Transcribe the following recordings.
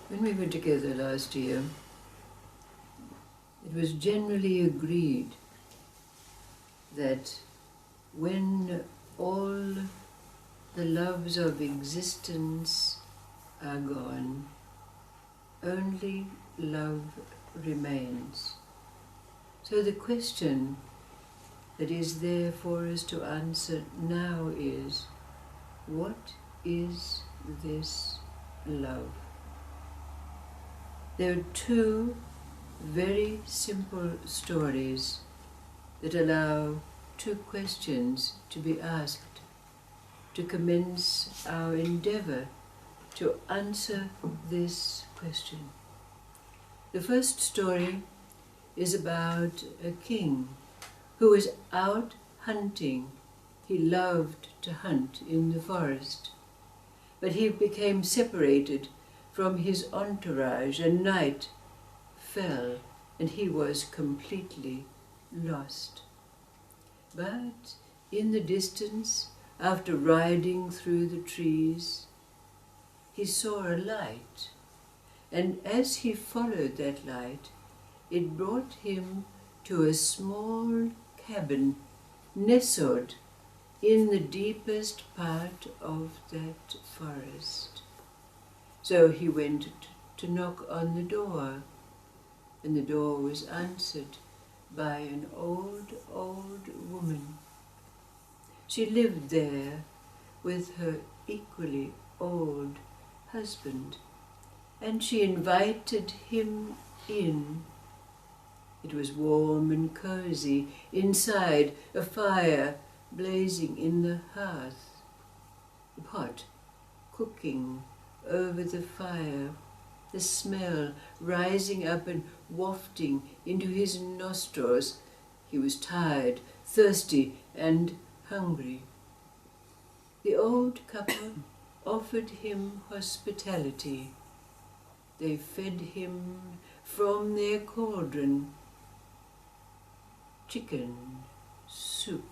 When we were together last year, it was generally agreed that when all the loves of existence are gone, only love remains. So the question that is there for us to answer now is, what is this love? There are two very simple stories that allow two questions to be asked to commence our endeavor to answer this question. The first story is about a king who was out hunting. He loved to hunt in the forest, but he became separated from his entourage, and night fell and he was completely lost. But in the distance, after riding through the trees, he saw a light, and as he followed that light, it brought him to a small cabin nestled in the deepest part of that forest. So he went to knock on the door, and the door was answered by an old woman. She lived there with her equally old husband, and she invited him in. It was warm and cozy inside, a fire blazing in the hearth, the pot cooking over the fire, the smell rising up and wafting into his nostrils. He was tired, thirsty, and hungry. The old couple offered him hospitality. They fed him from their cauldron chicken soup,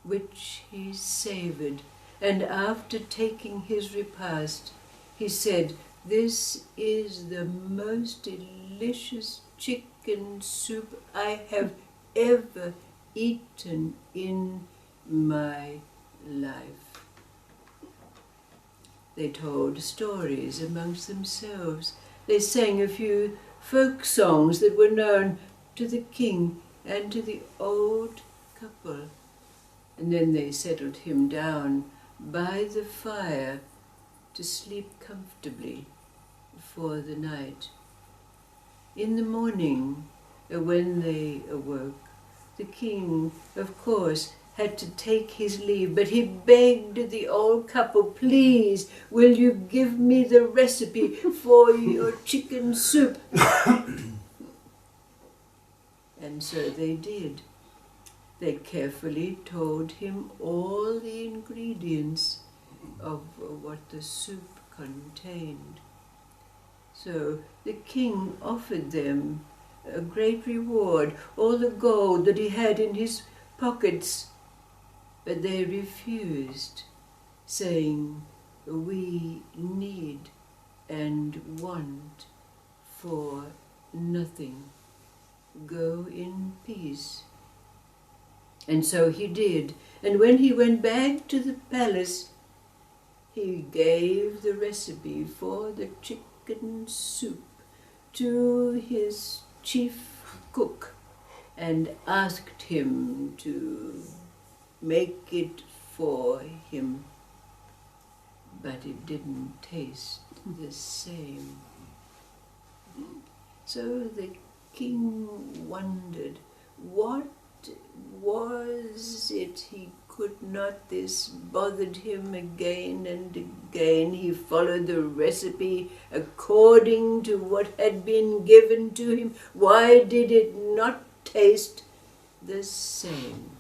which he savored, and after taking his repast, he said, "This is the most delicious chicken soup I have ever eaten in my life." They told stories amongst themselves. They sang a few folk songs that were known to the king and to the old couple, and then they settled him down by the fire to sleep comfortably for the night. In the morning, when they awoke, the king, of course, had to take his leave, but he begged the old couple, "Please, will you give me the recipe for your chicken soup?" And so they did. They carefully told him all the ingredients of what the soup contained. So the king offered them a great reward, all the gold that he had in his pockets, but they refused, saying, "We need and want for nothing. Go in peace." And so he did, and when he went back to the palace, he gave the recipe for the chicken soup to his chief cook and asked him to make it for him. But it didn't taste the same. So the king wondered, what was it he could not? This bothered him again and again. He followed the recipe according to what had been given to him. Why did it not taste the same?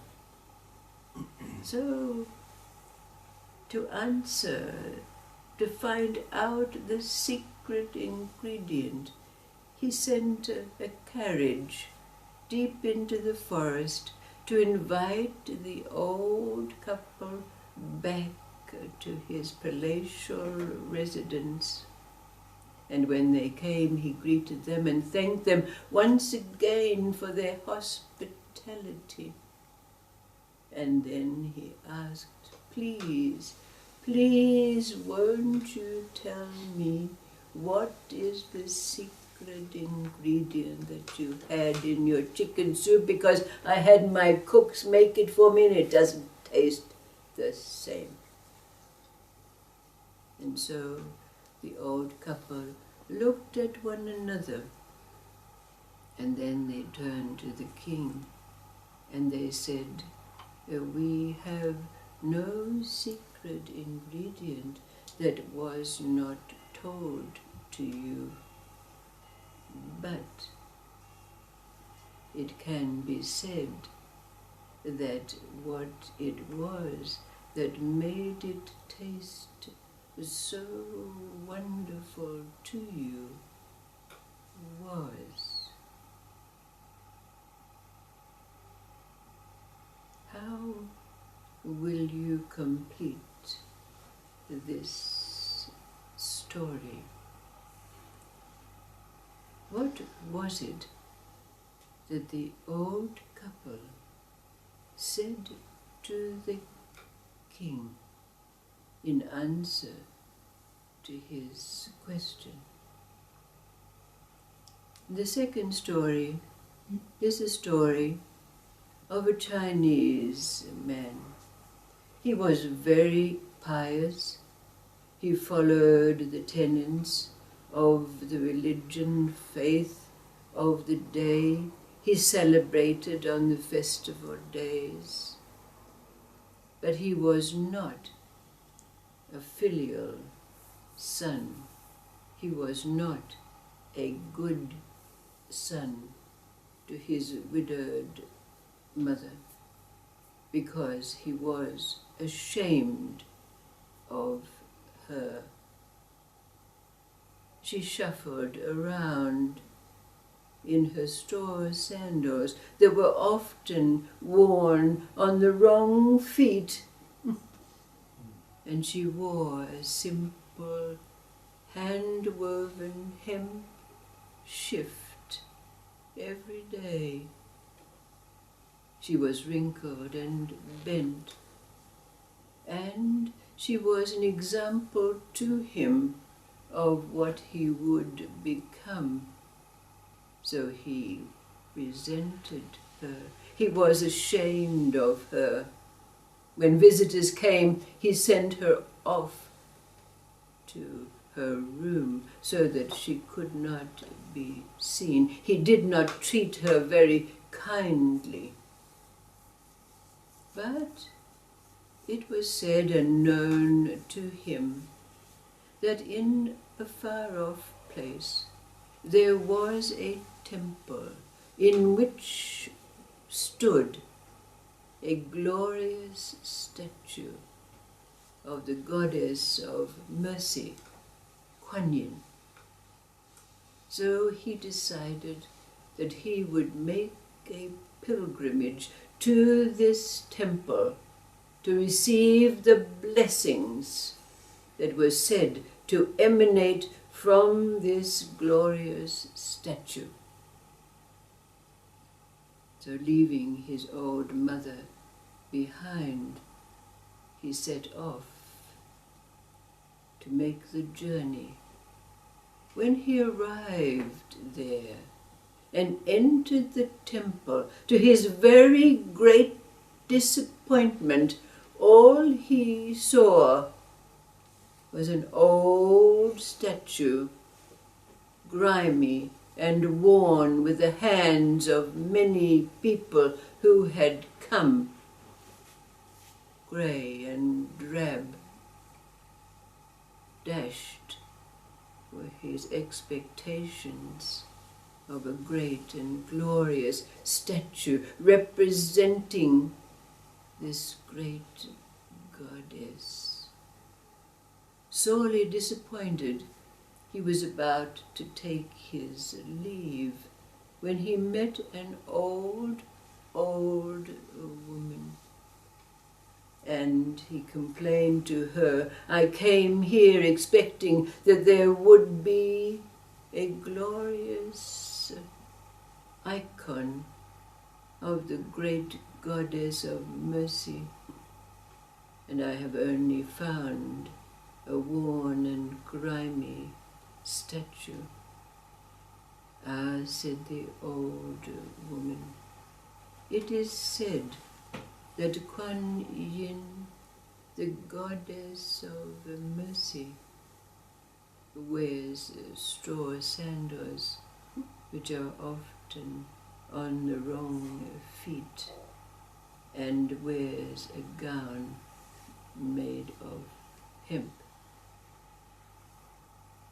So, to answer, to find out the secret ingredient, he sent a carriage deep into the forest to invite the old couple back to his palatial residence. And when they came, he greeted them and thanked them once again for their hospitality. And then he asked, "Please, please, won't you tell me what is the secret ingredient that you had in your chicken soup? Because I had my cooks make it for me and it doesn't taste the same." And so the old couple looked at one another, and then they turned to the king and they said, "We have no secret ingredient that was not told to you, but it can be said that what it was that made it taste so wonderful to you was..." How will you complete this story? What was it that the old couple said to the king in answer to his question? The second story is a story of a Chinese man. He was very pious. He followed the tenets of the religion, faith of the day. He celebrated on the festival days. But he was not a filial son. He was not a good son to his widowed mother, because he was ashamed of her. She shuffled around in her store sandals that were often worn on the wrong feet, and she wore a simple hand-woven hemp shift every day. She was wrinkled and bent, and she was an example to him of what he would become. So he resented her. He was ashamed of her. When visitors came, he sent her off to her room so that she could not be seen. He did not treat her very kindly. But it was said and known to him that in a far-off place there was a temple in which stood a glorious statue of the goddess of mercy, Kuan Yin. So he decided that he would make a pilgrimage to this temple to receive the blessings that were said to emanate from this glorious statue. So leaving his old mother behind, he set off to make the journey. When he arrived there and entered the temple, to his very great disappointment, all he saw was an old statue, grimy and worn with the hands of many people who had come, grey and drab. Dashed were his expectations of a great and glorious statue representing this great goddess. Sorely disappointed, he was about to take his leave when he met an old woman. And he complained to her, I came here expecting that there would be a glorious icon of the great goddess of mercy, and I have only found a worn and grimy statue. Ah, said the old woman, it is said that Kuan Yin, the goddess of mercy, wears straw sandals, which are often on the wrong feet, and wears a gown made of hemp.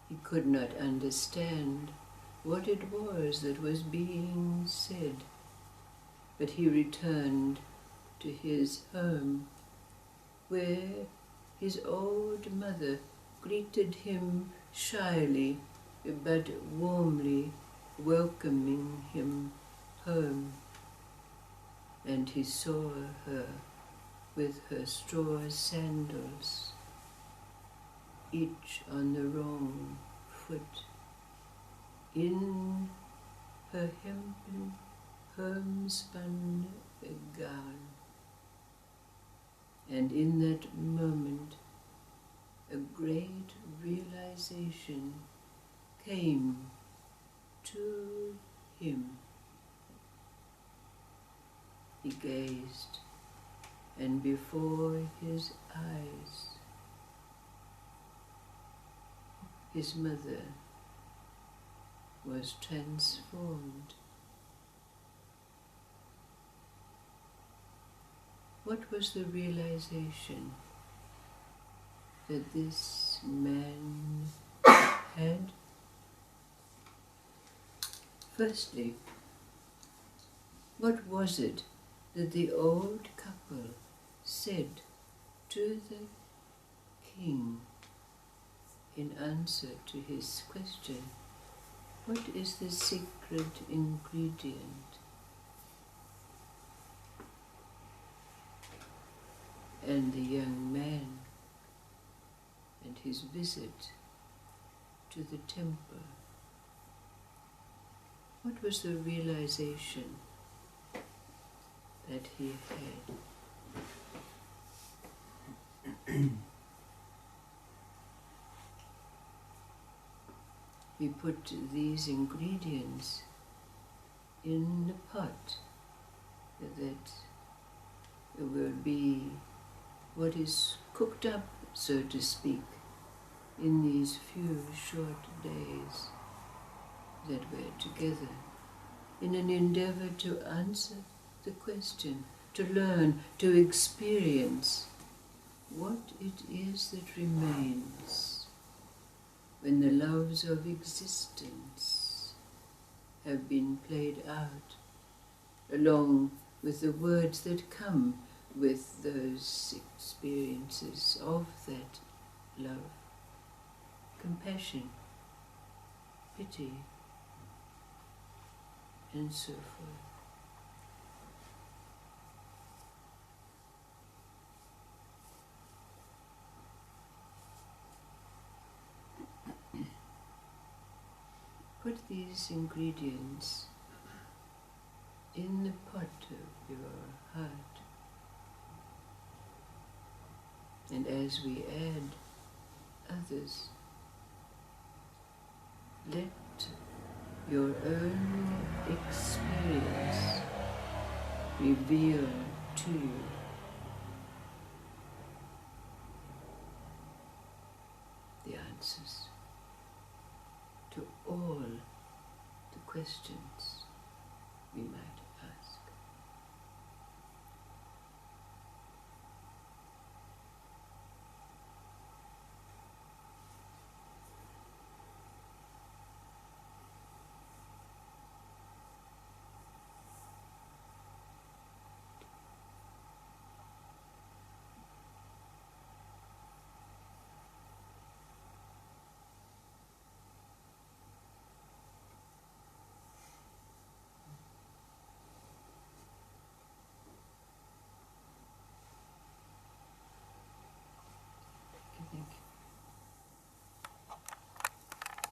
He could not understand what it was that was being said, but he returned to his home, where his old mother greeted him shyly but warmly, welcoming him home. And he saw her with her straw sandals, each on the wrong foot, in her hempen homespun gown. And in that moment, a great realization came to him. He gazed, and before his eyes, his mother was transformed. What was the realization that this man had? Firstly, what was it that the old couple said to the king in answer to his question, what is the secret ingredient? And the young man and his visit to the temple. What was the realization that he had? He put these ingredients in the pot that will be what is cooked up, so to speak, in these few short days that we're together, in an endeavor to answer the question, to learn, to experience what it is that remains when the loves of existence have been played out, along with the words that come with those experiences of that love, compassion, pity, and so forth. Put these ingredients in the pot of your heart. And as we add others, let your own experience reveal to you the answers to all the questions we might ask. think.